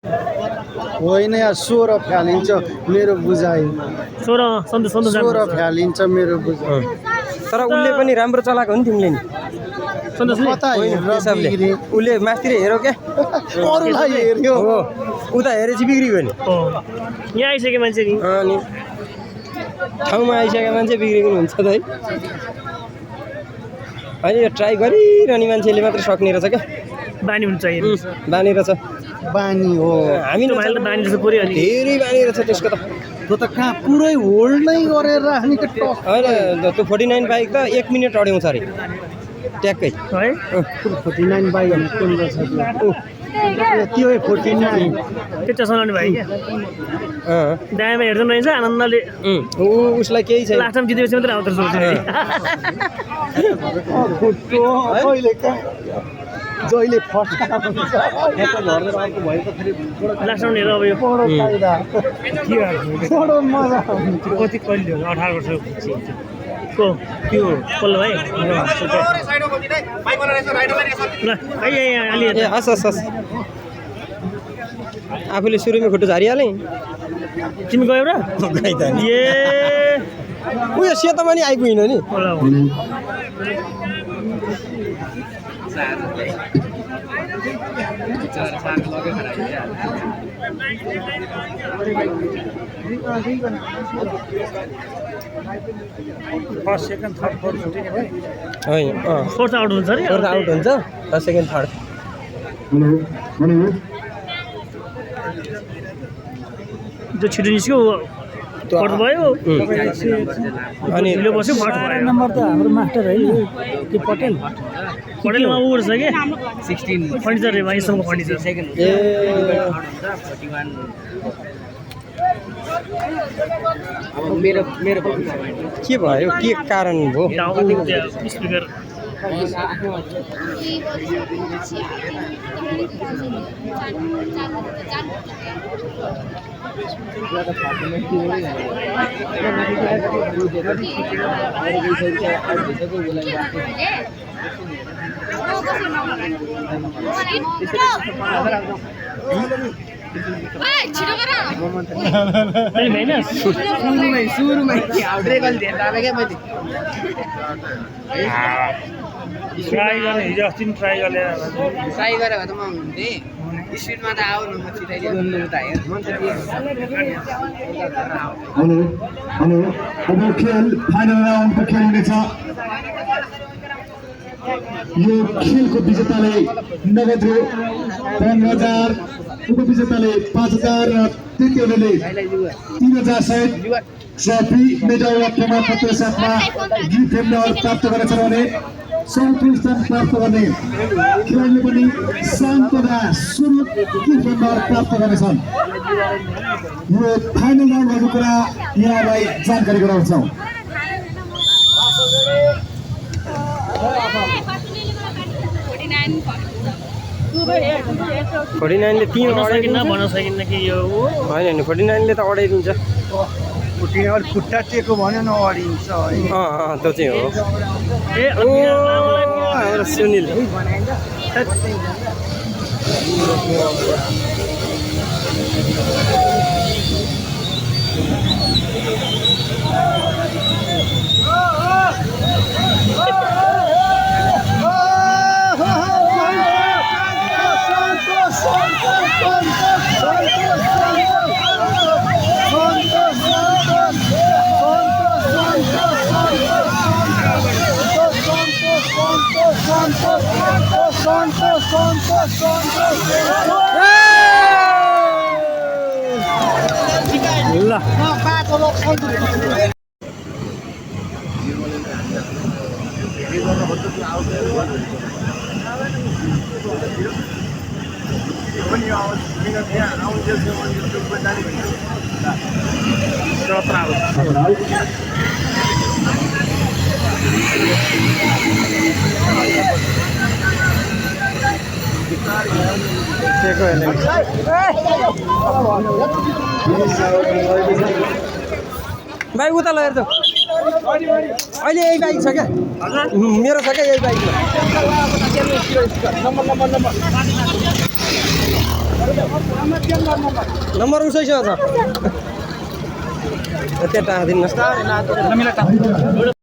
होइन यार 16 फ्यालिन्छ मेरो बुझाइ 16 फ्यालिन्छ मेरो बुझाइ तर उसले पनि राम्रो चलाएको हो नि तिमीले नि उसले मास्तिर हेऱ्यो क्या अरूलाई हेऱ्यो हो उता हेरेपछि बिग्रियो नि यहाँ आइसक्यो मान्छे नि अनि ठाउँमा आइसकेको मान्छे बिग्रेको हुन्छ त है होइन यो ट्राई गरिरहने मान्छेले मात्र सक्ने रहेछ क्या बानी हुन्छ चाहियो बानी रहेछ बानी हो हामी त बानी रहेछ पुरै अनि धेरै बानी रहेछ त्यसको त त्यो त कहाँ पुरै होल्ड नै गरेर राख्ने के टक होइन त्यो 49 बाइक त 1 मिनट अड्याउँछ अरे ट्याक्कै है 49 बाइक कुन रहेछ त्यो 49 त्यो चस्मा लाउने भाइ क्या दायाँमा हेर्दैन रहेछ आनन्दले उसलाई केही छैन लास्टमा जितेपछि मात्रै आउँदो रहेछ जहिले फर्स्ट लास्टमा हेर अब यो बडो मजा कति कहिले हो 18 वर्ष को त्यो पल्लो भाइ ल अलि हस् हस् हस् आफूले सुरुमै खुट्टो झारिहालेँ तिमी गयौ र ए उयो सेतोमा नि आइपुगिन नि फर्स्ट सेकेन्ड थर्ड फोर्थ छुट्टिने भाइ होइन फोर्थ आउट हुन्छ नि फोर्थ आउट हुन्छ फर्स्ट सेकेन्ड थर्ड जो छिटो निस्क्यो फोर्थ भयो अनि बस्यो फर्स्ट भयो नम्बर त हाम्रो मास्टर होइन त्यो पटेलमा ऊ रहेछ कि 16 फर्निचर रे भाइसम्मको फर्निचर ए मेरो के भयो के कारण भयो स्पिकर ट्राई गर्ने हिजो अस्ति ट्राई गरेर ट्राई गरेर भए त म हुन्थेँ स्पिडमा त आऊ न म छिटाइदियो हेलो अब खेल फाइनल राउन्डको खेल हुनेछ यो खेलको विजेताले नगद रु 15,000 उपविजेताले 5,000 र तृतीयले 3,000 सहित ट्रफी मेडल र प्रमाणपत्र साथमा गिफ्ट हेम्बर प्राप्त गर्नेछन् भने चौथो स्थान प्राप्त गर्ने खेलाडीले पनि सान्तदा स्वरूप गिफ्ट हेम्बर प्राप्त गर्नेछन् यो फाइनल राउन्डको कुरा यहाँलाई जानकारी गराउँछौँ 49 ले 3 सकिन्न भन्न सकिन्न कि यो होइन 49 ले त अडाइदिन्छ खुट्टा टेको भन्यो न अडिन्छ त्यो चाहिँ हो ए हाम्रो सुनिल भाइ उता लगेर त अहिले यही बाइक छ क्या मेरो छ क्या यही बाइक नम्बर नम्बर उसैसँग छ त्यहाँ टाँगिदिनुहोस्